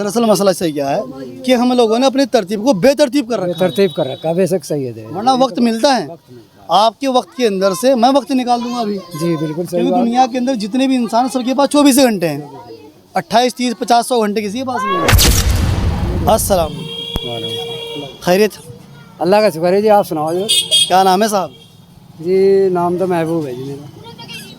दरअसल मसला सही क्या है कि हम लोगों ने अपनी तरतीब को बेतरतीब कर रखा है। तरतीब कर रखा, बेशक सही है। वरना वक्त मिलता है, आपके वक्त के अंदर से मैं वक्त निकाल दूंगा अभी। जी बिल्कुल सही क्योंकि बात। दुनिया के अंदर जितने भी इंसान सबके पास 24 घंटे हैं, 28, 30, 50, 100 घंटे किसी के पास नहीं है। अस्सलाम खैरियत, अल्लाह का शुक्र है जी। आप सुनाओ जी। क्या नाम है साहब? जी नाम तो महबूब है जी मेरा।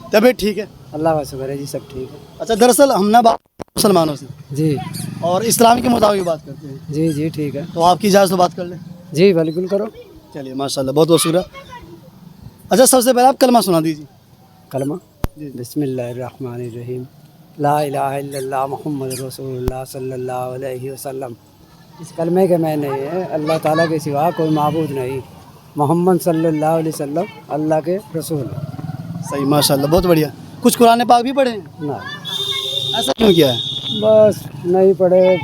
तबीयत ठीक है? अल्लाह का शुक्र है जी, सब ठीक है। अच्छा, दरअसल हम ना बात मुसलमानों से जी और इस्लाम के मुताबिक बात करते हैं, जी जी ठीक है। तो आपकी इजाज़त तो बात कर लें। जी बिल्कुल करो। चलिए माशाल्लाह, बहुत बहुत शुक्रिया। अच्छा, सबसे पहले आप कलमा सुना दीजिए। कलमा जी। बिस्मिल्लाहिर्रहमानिर्रहीम ला इलाहा इल्लल्लाह मुहम्मद रसूलुल्लाह सल्लल्लाहु अलैहि वसल्लम। इस कलमे के मैंने है अल्लाह ताला के सिवा कोई माबूद नहीं, मोहम्मद सल्लल्लाहु अलैहि वसल्लम अल्लाह के रसूल। सही, माशाल्लाह, बहुत बढ़िया। कुछ कुरान पाक भी पढ़े हैं? ना ऐसा क्यों किया है? बस नहीं पढ़े,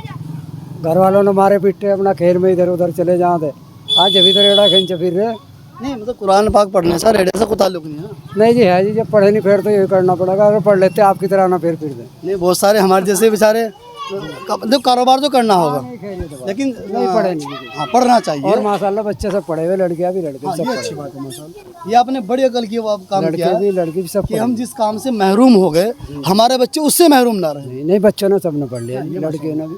घर वालों ने मारे पीटे, अपना खेल में इधर उधर चले जाते। आज जब इधर एड़ा खींच फिर रहे। नहीं, मतलब कुरान पाक पढ़ने से रेडे से कोई ताल्लुक नहीं है। नहीं जी है जी, जब पढ़े नहीं फिर तो यही करना पड़ेगा। अगर पढ़ लेते आपकी तरह ना फिर दे। नहीं, बहुत सारे हमारे जैसे बेचारे मतलब कारोबार तो करना होगा, लेकिन नहीं पढ़े नहीं। हाँ, पढ़ना चाहिए। और माशाल्लाह बच्चे सब पढ़े हुए, लड़कियां भी लड़के हाँ, सब ये पढ़े अच्छी हुए। बात है माशाल्लाह। ये आपने बड़ी अकल की वो काम किया लड़के है भी लड़की भी सब कि पढ़े हम हुए। जिस काम से महरूम हो गए, हमारे बच्चे उससे महरूम ना रहे। नहीं नहीं, बच्चों ने सबने पढ़ लिया, लड़कियों ने भी।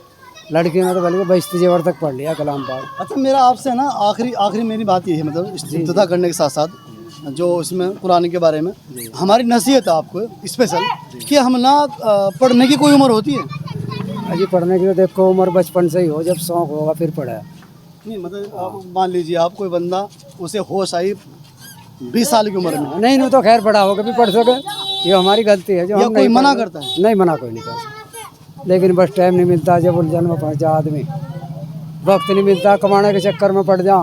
लड़कियों ने तो बल्कि 22 जेवर तक पढ़ लिया कलाम पाक। अच्छा, मेरा आपसे ना आखिरी आखिरी मेरी बात ये है, मतलब इब्तिदा करने के साथ साथ जो इसमें कुरान के बारे में हमारी नसीहत है आपको स्पेशल, कि हम ना पढ़ने की कोई उम्र होती है? अजी पढ़ने की तो देखो उम्र बचपन से ही हो, जब शौक होगा फिर पढ़े। नहीं, मतलब आप मान लीजिए आप कोई बंदा, उसे होश आई 20 साल की उम्र में, नहीं नहीं तो खैर बड़ा होकर भी पढ़ सके, ये हमारी गलती है जो या हम कोई नहीं मना पढ़ते। करता है? नहीं मना कोई नहीं करता, लेकिन बस टाइम नहीं मिलता। जब उलझन में फंस जा आदमी, वक्त नहीं मिलता, कमाने के चक्कर में पड़ जा।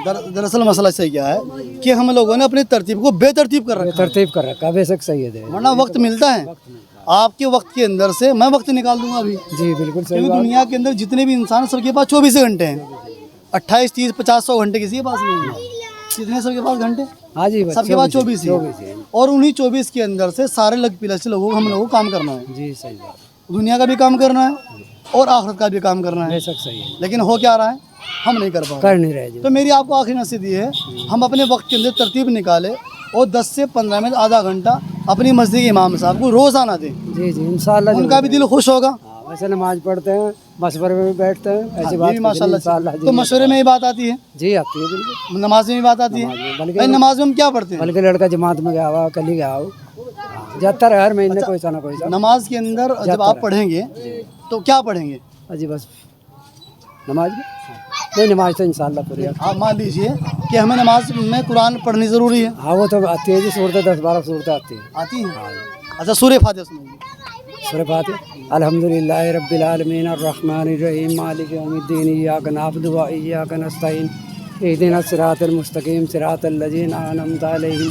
दरअसल मसला सही क्या है कि हम लोगों ने अपनी तरतीब को बेतरतीब कर रखा है। तरतीब कर रखा, बेशक सही है। वरना वक्त मिलता है, आपके वक्त के अंदर से मैं वक्त निकाल दूंगा अभी। जी बिल्कुल सही क्योंकि बात। दुनिया के अंदर जितने भी इंसान सबके पास 24 घंटे हैं, 28, 30, 50, 100 घंटे किसी के पास नहीं है। कितने सबके पास घंटे? हाँ जी, सबके पास 24 ही 24 है। है। और उन्हीं 24 के अंदर से सारे लग पिलक से लोगों को हम लोगों को काम करना है। जी सही बात, दुनिया का भी काम करना है और आखिरत का भी काम करना है, बेशक सही है। लेकिन हो क्या रहा है, हम नहीं कर पा रहे। कर नहीं रहे जी। तो मेरी आपको आखिरी नसीहत ये है, हम अपने वक्त के अंदर तरतीब निकालें और 10 से 15 मिनट, आधा घंटा अपनी मस्जिद के इमाम साहब को रोज़ आना दें। जी जी इंशाल्लाह। उनका भी दिल खुश होगा। हाँ, वैसे नमाज पढ़ते हैं, मशवरे में भी बैठते हैं, ऐसी ये बात भी माशाल्लाह इंशाल्लाह तो मशवरे में ही बात आती है, जी आती है बिल्कुल। नमाज में भी बात आती है। बल्कि भाई नमाज में हम क्या पढ़ते हैं? बल्कि लड़का जमात में गया हुआ, कल ही गया हो, जाता रहे हर महीने कोई सा ना कोई सा। नमाज के अंदर जब आप पढ़ेंगे तो क्या पढ़ेंगे? अजी बस नमाज में नहीं, नमाज तो इंशाल्लाह पूरी आती है। आप मान लीजिए कि हमें नमाज में कुरान पढ़नी ज़रूरी है। हाँ वो तो आती है जी, सूरतें 10-12 सूरतें आती हैं। आती है? अच्छा, सूरह फातिहा सुनाइए। सूरह फातिहा अल्हम्दुलिल्लाहि रब्बिल आलमीन अर्रहमानिर रहीम मालिकि यौमिद्दीन इय्याका नअबुदु व इय्याका नस्तईन इहदिनस सिरातल मुस्तकीम सिरातल लज़ीना अनअमता अलैहिम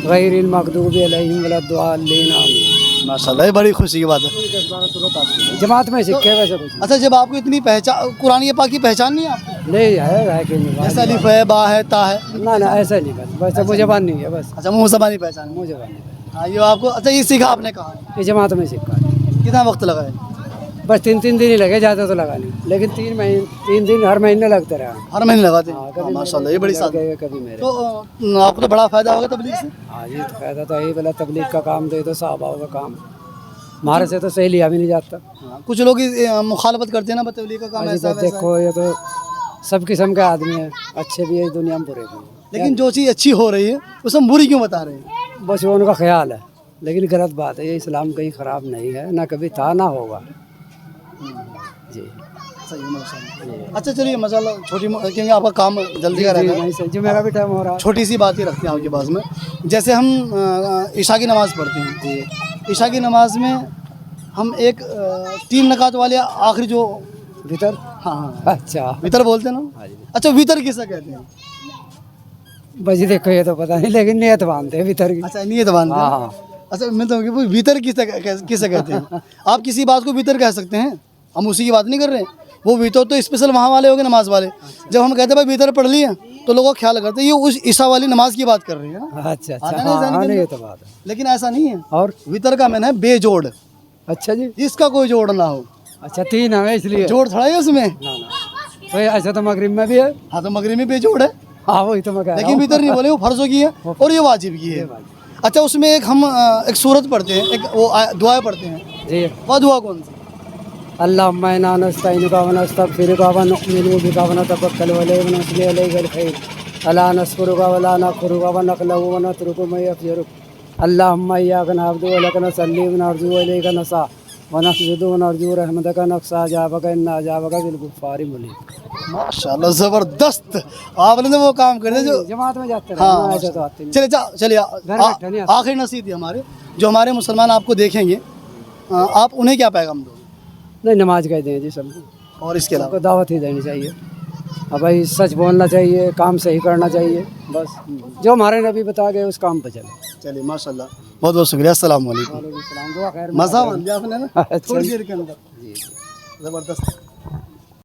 गैरिल मग़दूबि अलैहिम वलद्दाल्लीन आमीन। माशाल्लाह, ये बड़ी खुशी की बात है। 10-12 सूरत आती है, जमात में सीखे वैसे कुछ अच्छा, जब आपको इतनी पहचान कुरान पाक की पहचान नहीं है आपको? नहीं है कि नहीं जैसे अलिफ है, बा है, ता है? ना ना ऐसा नहीं, बस वैसे मुझे बात नहीं है बस। अच्छा, मुँह ज़बानी पहचान है। मुझे बात नहीं है, हाँ, ये आपको अच्छा ये सीखा आपने कहा? ये जमात में सीखा है। कितना वक्त लगा है? बस 3-3 दिन ही लगे, ज़्यादा तो लगा नहीं, लेकिन 3 दिन हर महीने लगते रहे। हर महीने लगाते हैं? हाँ, हाँ, माशाल्लाह, ये बड़ी साथ है। कभी मेरे। तो आपको तो बड़ा फायदा होगा तबलीग से। हाँ जी, तो फायदा तो यही, बोला तबलीग का काम तो ये तो साहबाओं का काम, हमारे से तो सही लिया भी नहीं जाता। हाँ, कुछ लोग मुखालफत करते हैं ना, तबलीग का काम हाँ जी, ऐसा बस वैसा है। देखो ये तो सब किस्म के आदमी है, अच्छे भी है इस दुनिया में, बुरे भी हैं। लेकिन जो चीज़ अच्छी हो रही है उसे हम बुरी क्यों बता रहे हैं? बस वो उनका ख्याल है, लेकिन गलत बात है। ये इस्लाम कहीं ख़राब नहीं है, ना कभी था ना होगा जी। सही है, माशाल्लाह। अच्छा चलिए, माशाल्लाह, क्योंकि आपका काम जल्दी का रहता है, नहीं सही जी, मेरा भी टाइम हो रहा है। छोटी सी बात ही रखते हैं आपके पास में। जैसे हम ईशा की नमाज़ पढ़ते हैं जी, ईशा की नमाज में हम एक 3 रकात वाले आखिरी जो भीतर, हाँ हाँ अच्छा वितर बोलते हैं ना। अच्छा, वितर किसे कहते हैं? बस जी देखो ये तो पता नहीं, लेकिन नियत बांधते हैं भीतर की। अच्छा, नियत बांधते हैं। हाँ अच्छा, मैं तो वो भीतर किसे कहते हैं? आप किसी बात को भीतर कह सकते हैं, हम उसी की बात नहीं कर रहे हैं। वो भीतर तो स्पेशल वहाँ वाले हो गए, नमाज वाले। जब हम कहते हैं भाई भीतर पढ़ लिया, तो लोगों का ख्याल करते हैं ये उस ईशा वाली नमाज की बात कर रहे हैं ना। अच्छा आता अच्छा, है ना ज़हन हाँ के नहीं ये अंदर? तो बात है। लेकिन ऐसा नहीं है। और वितर का मैंने है बेजोड़, अच्छा जी, इसका कोई जोड़ ना हो। अच्छा 3 है इसलिए जोड़ थोड़ा है उसमें। ना तो ऐसा तो मगरिब में भी है। हाँ तो मगरिब में बेजोड़ है, हाँ वही तो मैं कह रहा लेकिन हूँ। वितर नहीं बोले, वो फर्जों की है और ये वाजिब की है। अच्छा उसमें एक हम एक सूरत पढ़ते हैं, एक वो दुआ पढ़ते हैं, जी वो दुआ कौन सी? अल्लाहुम्मा इन्ना नस्तईनुका व नस्तगफिरुका व नुमिनु बिका व नतवक्कलु अलैका व नुसल्ली अलैकल खैर अला नस्कुरुका व ला नकफुरुका व नक़लहु व नतरुकु मा यफ़जुरुक अल्लाहुम्मा इय्याका नअब्दु व लका नसल्ली व नरजू व इलैका नसा व नस्जुदु व नरजू रहमतका नक्शा अजाबका इन्ना अजाबका बिल गुफ़ारि मुनीब। माशाल्लाह ज़बरदस्त, आपने तो वो काम कर दिया जो। जमात में जाते हाँ हैं ऐसा तो आते नहीं। चलिए चलिए घर बैठे नहीं आते। आखिरी नसीहत है हमारे, जो हमारे मुसलमान आपको देखेंगे, आप उन्हें क्या पैगाम दोगे? नहीं नमाज कह दें जी सबको, और इसके अलावा सबको दावत ही देनी चाहिए। अब भाई सच बोलना चाहिए, काम सही करना चाहिए, बस जो हमारे नबी बता गए उस काम पे चले। चलिए माशाल्लाह, बहुत बहुत शुक्रिया, अस्सलाम वालेकुम। वालेकुम सलाम, दुआ खैर। मज़ा बन गया आपने ना अच्छा। थोड़ी देर के अंदर, ज़बरदस्त।